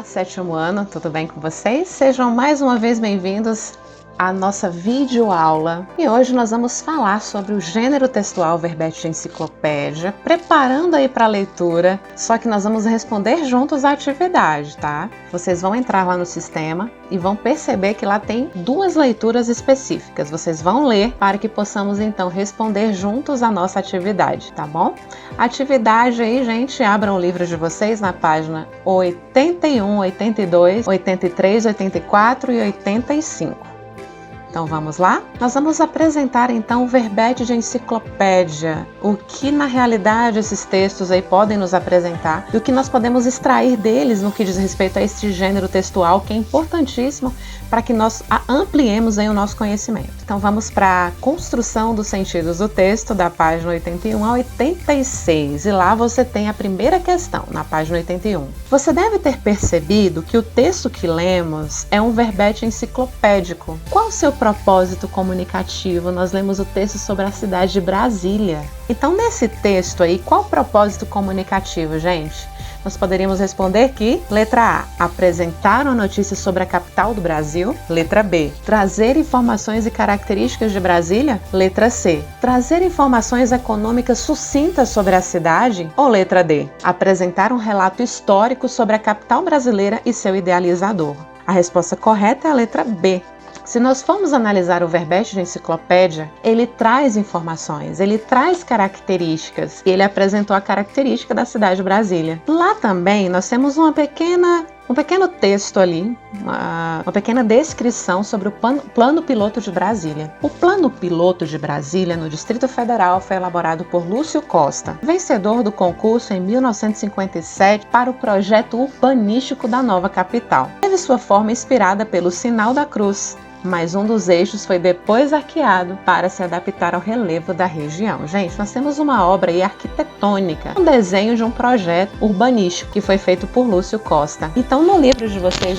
sétimo ano, tudo bem com vocês? Sejam mais uma vez bem-vindos à nossa videoaula. E hoje nós vamos falar sobre o gênero textual verbete de enciclopédia, preparando aí para a leitura, só que nós vamos responder juntos a atividade, tá? Vocês vão entrar lá no sistema e vão perceber que lá tem duas leituras específicas. Vocês vão ler para que possamos então responder juntos a nossa atividade, tá bom? Atividade aí, gente, abram o livro de vocês na página 81, 82, 83, 84 e 85. Então vamos lá? Nós vamos apresentar então o verbete de enciclopédia, o que na realidade esses textos aí podem nos apresentar e o que nós podemos extrair deles no que diz respeito a este gênero textual que é importantíssimo para que nós ampliemos aí o nosso conhecimento. Então vamos para a construção dos sentidos do texto da página 81 a 86 e lá você tem a primeira questão na página 81. Você deve ter percebido que o texto que lemos é um verbete enciclopédico. Qual o seu propósito comunicativo? Nós lemos o texto sobre a cidade de Brasília. Então, nesse texto aí, qual o propósito comunicativo, gente? Nós poderíamos responder que, letra A, apresentar uma notícia sobre a capital do Brasil. Letra B, trazer informações e características de Brasília. Letra C, trazer informações econômicas sucintas sobre a cidade. Ou letra D, apresentar um relato histórico sobre a capital brasileira e seu idealizador. A resposta correta é a letra B. Se nós formos analisar o verbete de enciclopédia, ele traz informações, ele traz características e ele apresentou a característica da cidade de Brasília. Lá também nós temos um pequeno texto ali, uma pequena descrição sobre o Plano Piloto de Brasília. O Plano Piloto de Brasília, no Distrito Federal, foi elaborado por Lúcio Costa, vencedor do concurso em 1957 para o projeto urbanístico da nova capital. Teve sua forma inspirada pelo Sinal da Cruz, mas um dos eixos foi depois arqueado para se adaptar ao relevo da região. Gente, nós temos uma obra aí arquitetônica, um desenho de um projeto urbanístico que foi feito por Lúcio Costa. Então, no livro de vocês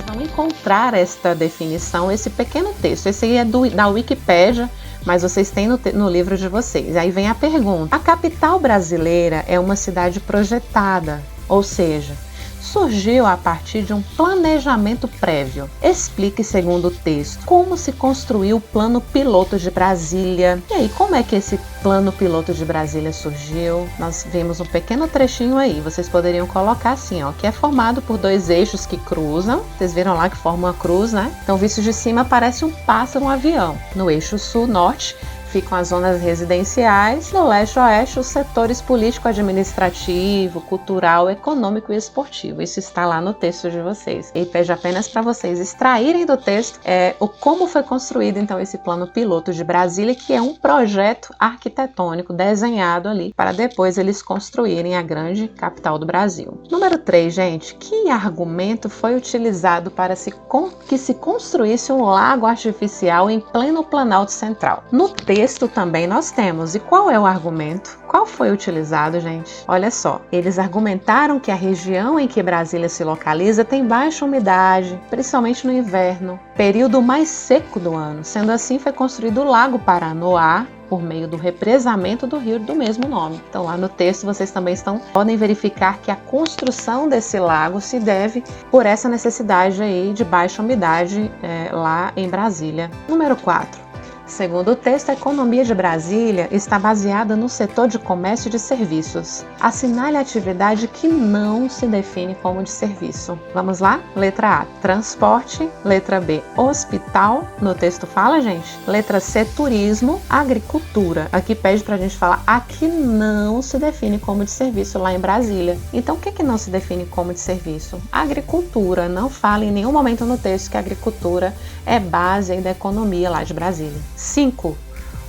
vão encontrar esta definição, esse pequeno texto. Esse aí é da Wikipédia, mas vocês têm no livro de vocês. Aí vem a pergunta: a capital brasileira é uma cidade projetada, ou seja, surgiu a partir de um planejamento prévio. Explique, segundo o texto, como se construiu o Plano Piloto de Brasília. E aí, como é que esse Plano Piloto de Brasília surgiu? Nós vimos um pequeno trechinho aí. Vocês poderiam colocar assim, ó, que é formado por dois eixos que cruzam. Vocês viram lá que formam uma cruz, né? Então, visto de cima, parece um pássaro, um avião. No eixo sul-norte ficam as zonas residenciais, no leste-oeste os setores político-administrativo, cultural, econômico e esportivo. Isso está lá no texto de vocês. E pede apenas para vocês extraírem do texto como foi construído então esse Plano Piloto de Brasília, que é um projeto arquitetônico desenhado ali para depois eles construírem a grande capital do Brasil. Número 3, gente, que argumento foi utilizado para que se construísse um lago artificial em pleno Planalto Central? No texto também nós temos. E qual é o argumento? Qual foi utilizado, gente? Olha só, eles argumentaram que a região em que Brasília se localiza tem baixa umidade, principalmente no inverno, período mais seco do ano. Sendo assim, foi construído o Lago Paranoá por meio do represamento do rio do mesmo nome. Então, lá no texto, vocês também podem verificar que a construção desse lago se deve por essa necessidade aí de baixa umidade lá em Brasília. Número 4. Segundo o texto, a economia de Brasília está baseada no setor de comércio e de serviços. Assinale a atividade que não se define como de serviço. Vamos lá? Letra A, transporte. Letra B, hospital. No texto fala, gente. Letra C, turismo. Agricultura. Aqui pede pra gente falar a que não se define como de serviço lá em Brasília. Então, o que não se define como de serviço? Agricultura. Não fala em nenhum momento no texto que a agricultura é base aí da economia lá de Brasília. 5.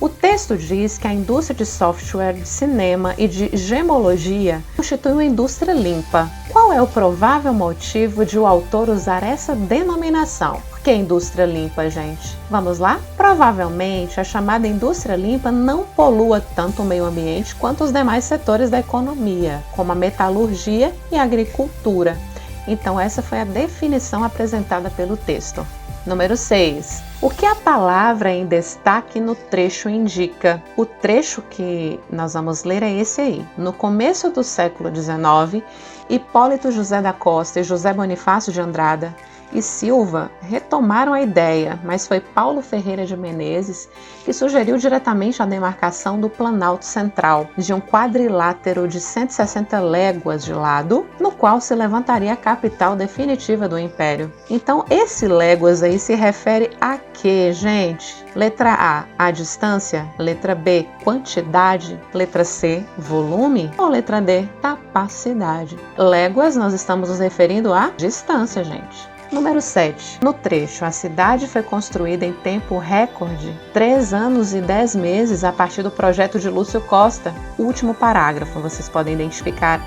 O texto diz que a indústria de software, de cinema e de gemologia constitui uma indústria limpa. Qual é o provável motivo de o autor usar essa denominação? Por que indústria limpa, gente? Vamos lá? Provavelmente a chamada indústria limpa não polua tanto o meio ambiente quanto os demais setores da economia, como a metalurgia e a agricultura. Então essa foi a definição apresentada pelo texto. Número 6. O que a palavra em destaque no trecho indica? O trecho que nós vamos ler é esse aí. No começo do século XIX, Hipólito José da Costa e José Bonifácio de Andrada e Silva retomaram a ideia, mas foi Paulo Ferreira de Menezes que sugeriu diretamente a demarcação do Planalto Central, de um quadrilátero de 160 léguas de lado, no qual se levantaria a capital definitiva do Império. Então, esse léguas aí se refere a quê, gente? Letra A distância? Letra B, quantidade? Letra C, volume? Ou letra D, capacidade? Léguas, nós estamos nos referindo à distância, gente. Número 7. No trecho, a cidade foi construída em tempo recorde, 3 anos e 10 meses a partir do projeto de Lúcio Costa. Último parágrafo, vocês podem identificar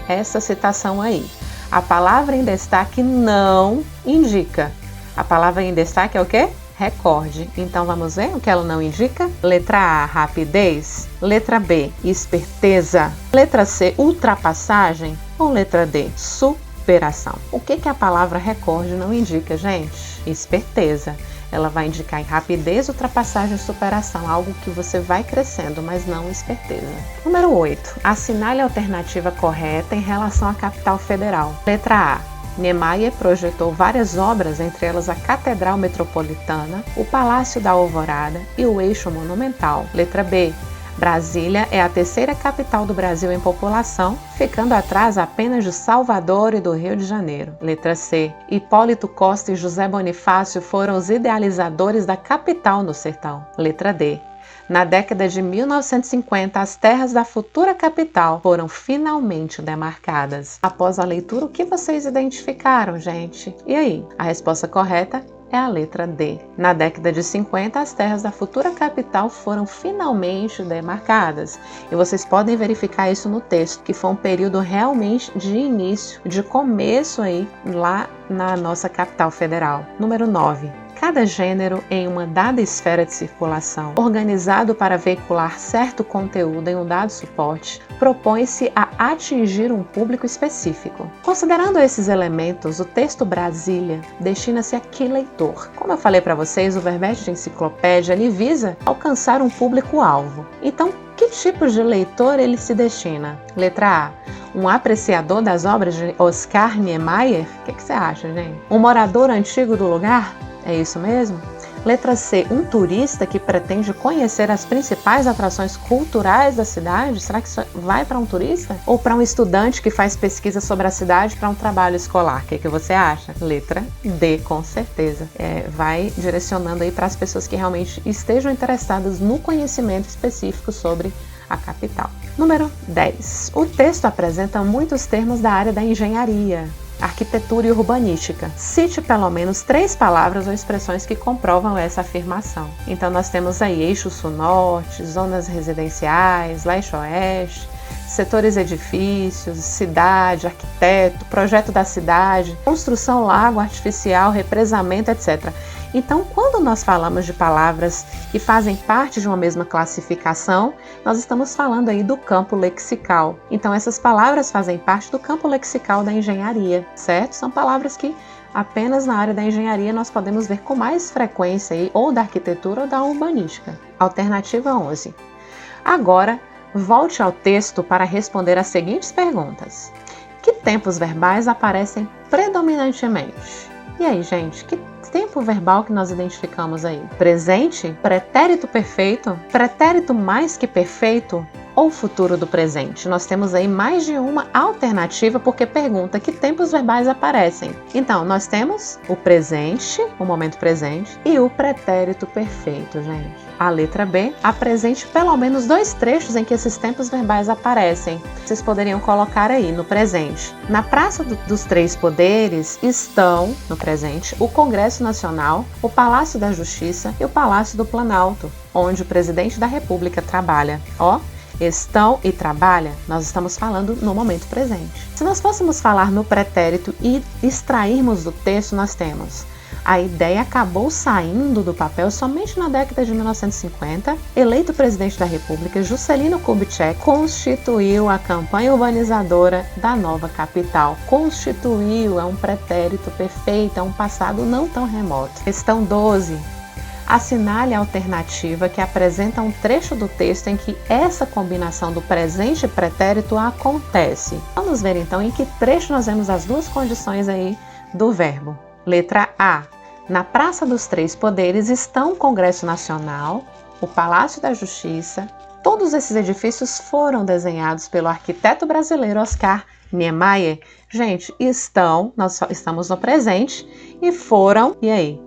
essa citação aí. A palavra em destaque não indica. A palavra em destaque é o quê? Recorde. Então vamos ver o que ela não indica? Letra A, rapidez. Letra B, esperteza. Letra C, ultrapassagem. Ou letra D, superação. O que a palavra recorde não indica, gente? Esperteza. Ela vai indicar em rapidez, ultrapassagem e superação, algo que você vai crescendo, mas não esperteza. Número 8. Assinale a alternativa correta em relação à capital federal. Letra A. Niemeyer projetou várias obras, entre elas a Catedral Metropolitana, o Palácio da Alvorada e o Eixo Monumental. Letra B. Brasília é a terceira capital do Brasil em população, ficando atrás apenas de Salvador e do Rio de Janeiro. Letra C. Hipólito Costa e José Bonifácio foram os idealizadores da capital no sertão. Letra D. Na década de 1950, as terras da futura capital foram finalmente demarcadas. Após a leitura, o que vocês identificaram, gente? E aí? A resposta correta é a letra D. Na década de 50, as terras da futura capital foram finalmente demarcadas. E vocês podem verificar isso no texto, que foi um período realmente de início, de começo aí, lá na nossa capital federal. Número 9. Cada gênero em uma dada esfera de circulação, organizado para veicular certo conteúdo em um dado suporte, propõe-se a atingir um público específico. Considerando esses elementos, o texto Brasília destina-se a que leitor? Como eu falei para vocês, o verbete de enciclopédia ele visa alcançar um público-alvo. Então, que tipo de leitor ele se destina? Letra A. Um apreciador das obras de Oscar Niemeyer? O que você acha, gente? Um morador antigo do lugar? É isso mesmo? Letra C, um turista que pretende conhecer as principais atrações culturais da cidade? Será que isso vai para um turista? Ou para um estudante que faz pesquisa sobre a cidade para um trabalho escolar? O que você acha? Letra D, com certeza. Vai direcionando aí para as pessoas que realmente estejam interessadas no conhecimento específico sobre a capital. Número 10. O texto apresenta muitos termos da área da engenharia, arquitetura e urbanística. Cite pelo menos 3 palavras ou expressões que comprovam essa afirmação. Então nós temos aí eixo sul-norte, zonas residenciais, leste-oeste, setores edifícios, cidade, arquiteto, projeto da cidade, construção lago artificial, represamento, etc. Então, quando nós falamos de palavras que fazem parte de uma mesma classificação, nós estamos falando aí do campo lexical. Então, essas palavras fazem parte do campo lexical da engenharia, certo? São palavras que apenas na área da engenharia nós podemos ver com mais frequência aí, ou da arquitetura ou da urbanística. Alternativa 11. Agora, volte ao texto para responder as seguintes perguntas. Que tempos verbais aparecem predominantemente? E aí, gente, que tempo verbal que nós identificamos aí? Presente? Pretérito perfeito? Pretérito mais que perfeito? Ou futuro do presente? Nós temos aí mais de uma alternativa porque pergunta que tempos verbais aparecem. Então, nós temos o presente, o momento presente, e o pretérito perfeito, gente. A letra B apresente pelo menos 2 trechos em que esses tempos verbais aparecem. Vocês poderiam colocar aí no presente. Na Praça dos Três Poderes estão, no presente, o Congresso Nacional, o Palácio da Justiça e o Palácio do Planalto, onde o presidente da República trabalha. Estão e trabalha, nós estamos falando no momento presente. Se nós fôssemos falar no pretérito e extrairmos do texto, nós temos A ideia acabou saindo do papel somente na década de 1950. Eleito presidente da República, Juscelino Kubitschek constituiu a campanha urbanizadora da nova capital. Constituiu é um pretérito perfeito, é um passado não tão remoto. Questão 12. Assinale a alternativa que apresenta um trecho do texto em que essa combinação do presente e pretérito acontece. Vamos ver então em que trecho nós vemos as duas condições aí do verbo. Letra A. Na Praça dos Três Poderes estão o Congresso Nacional, o Palácio da Justiça. Todos esses edifícios foram desenhados pelo arquiteto brasileiro Oscar Niemeyer. Gente, nós estamos no presente e foram, e aí?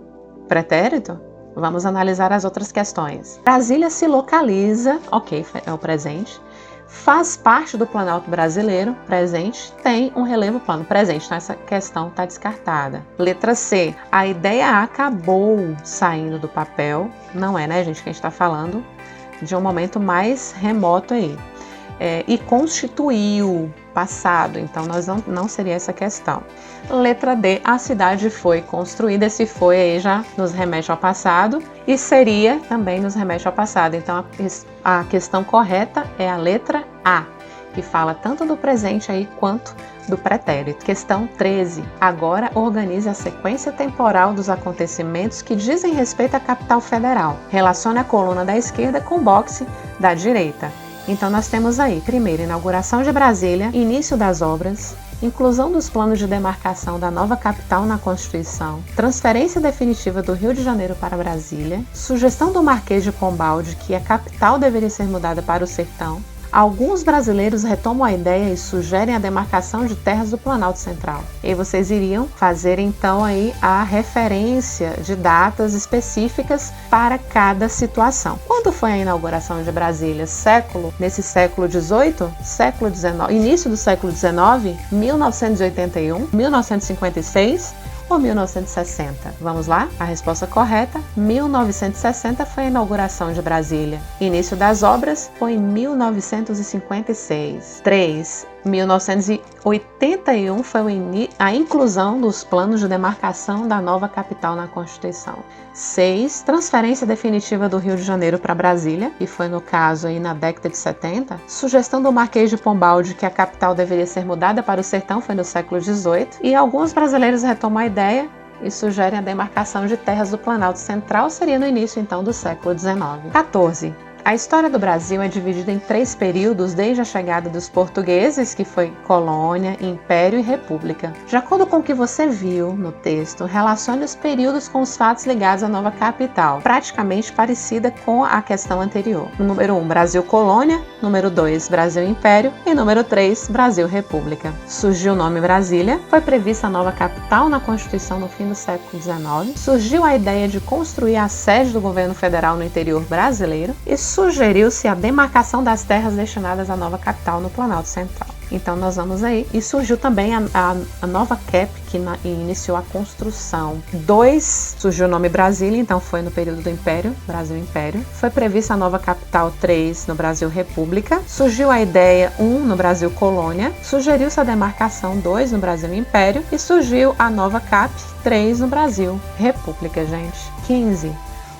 Pretérito? Vamos analisar as outras questões. Brasília se localiza, ok, é o presente, faz parte do Planalto Brasileiro, presente, tem um relevo plano, presente, então essa questão está descartada. Letra C, a ideia acabou saindo do papel, não é, né, gente, que a gente está falando de um momento mais remoto aí. E constituiu, passado, então não seria essa questão. Letra D, a cidade foi construída, esse foi aí já nos remete ao passado e seria também nos remete ao passado, então a questão correta é a letra A, que fala tanto do presente aí quanto do pretérito. Questão 13, agora organize a sequência temporal dos acontecimentos que dizem respeito à capital federal. Relacione a coluna da esquerda com o boxe da direita. Então nós temos aí, primeiro, inauguração de Brasília, início das obras, inclusão dos planos de demarcação da nova capital na Constituição, transferência definitiva do Rio de Janeiro para Brasília, sugestão do Marquês de Pombal de que a capital deveria ser mudada para o sertão. Alguns brasileiros retomam a ideia e sugerem a demarcação de terras do Planalto Central. E vocês iriam fazer então aí a referência de datas específicas para cada situação. Quando foi a inauguração de Brasília? Nesse século XVIII? Século XIX? Início do século XIX? 1981? 1956? Ou 1960? Vamos lá? A resposta correta, 1960 foi a inauguração de Brasília. Início das obras foi em 1956. 3. 1981 foi a inclusão dos planos de demarcação da nova capital na Constituição. 6. Transferência definitiva do Rio de Janeiro para Brasília, e foi no caso aí na década de 70. Sugestão do Marquês de Pombal de que a capital deveria ser mudada para o sertão, foi no século XVIII. E alguns brasileiros retomam a ideia e sugerem a demarcação de terras do Planalto Central, seria no início então do século XIX. 14. A história do Brasil é dividida em 3 períodos desde a chegada dos portugueses, que foi colônia, império e república. De acordo com o que você viu no texto, relacione os períodos com os fatos ligados à nova capital, praticamente parecida com a questão anterior. Número 1, Brasil colônia, número 2, Brasil império e número 3, Brasil república. Surgiu o nome Brasília, foi prevista a nova capital na Constituição no fim do século XIX, surgiu a ideia de construir a sede do governo federal no interior brasileiro e sugeriu-se a demarcação das terras destinadas à nova capital no Planalto Central. Então nós vamos aí, e surgiu também a nova CAP, que iniciou a construção. 2, surgiu o nome Brasília, então foi no período do Império, Brasil Império. Foi prevista a nova capital 3 no Brasil República. Surgiu a ideia 1 no Brasil Colônia. Sugeriu-se a demarcação 2 no Brasil Império. E surgiu a nova CAP 3 no Brasil República, gente. 15.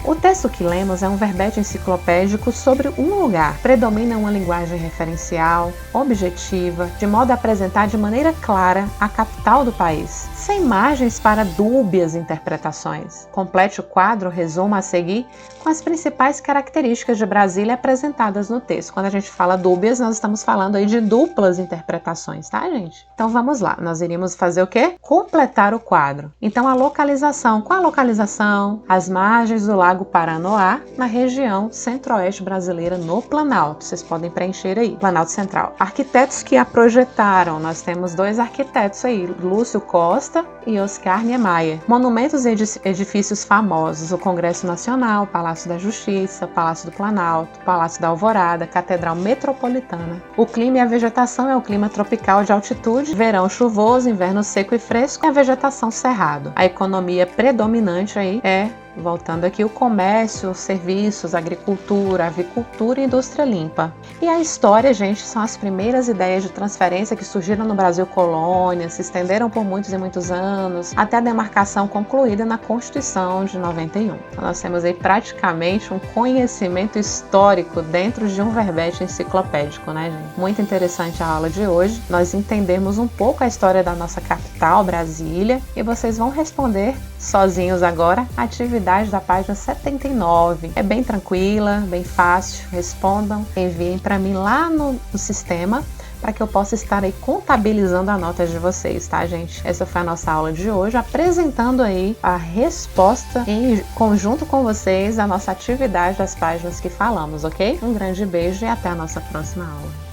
O texto que lemos é um verbete enciclopédico sobre um lugar. Predomina uma linguagem referencial, objetiva, de modo a apresentar de maneira clara a capital do país, sem margens para dúbias interpretações. Complete o quadro, resuma a seguir, com as principais características de Brasília apresentadas no texto. Quando a gente fala dúbias, nós estamos falando aí de duplas interpretações, tá, gente? Então vamos lá, nós iríamos fazer o quê? Completar o quadro. Então a localização, qual a localização? As margens do Lago Paranoá, na região centro-oeste brasileira, no Planalto. Vocês podem preencher aí, Planalto Central. Arquitetos que a projetaram, nós temos 2 arquitetos aí, Lúcio Costa e Oscar Niemeyer. Monumentos e edifícios famosos, o Congresso Nacional, Palácio da Justiça, Palácio do Planalto, Palácio da Alvorada, Catedral Metropolitana. O clima e a vegetação é o clima tropical de altitude, verão chuvoso, inverno seco e fresco, e a vegetação cerrado. A economia predominante aí é Voltando aqui, o comércio, serviços, agricultura, avicultura e indústria limpa. E a história, gente, são as primeiras ideias de transferência que surgiram no Brasil colônia, se estenderam por muitos e muitos anos, até a demarcação concluída na Constituição de 91. Então, nós temos aí praticamente um conhecimento histórico dentro de um verbete enciclopédico, né, gente? Muito interessante a aula de hoje. Nós entendemos um pouco a história da nossa capital, Brasília, e vocês vão responder sozinhos agora a atividade da página 79. É bem tranquila, bem fácil. Respondam, enviem para mim lá no sistema para que eu possa estar aí contabilizando a nota de vocês, tá, gente? Essa foi a nossa aula de hoje, apresentando aí a resposta em conjunto com vocês a nossa atividade das páginas que falamos, ok? Um grande beijo e até a nossa próxima aula.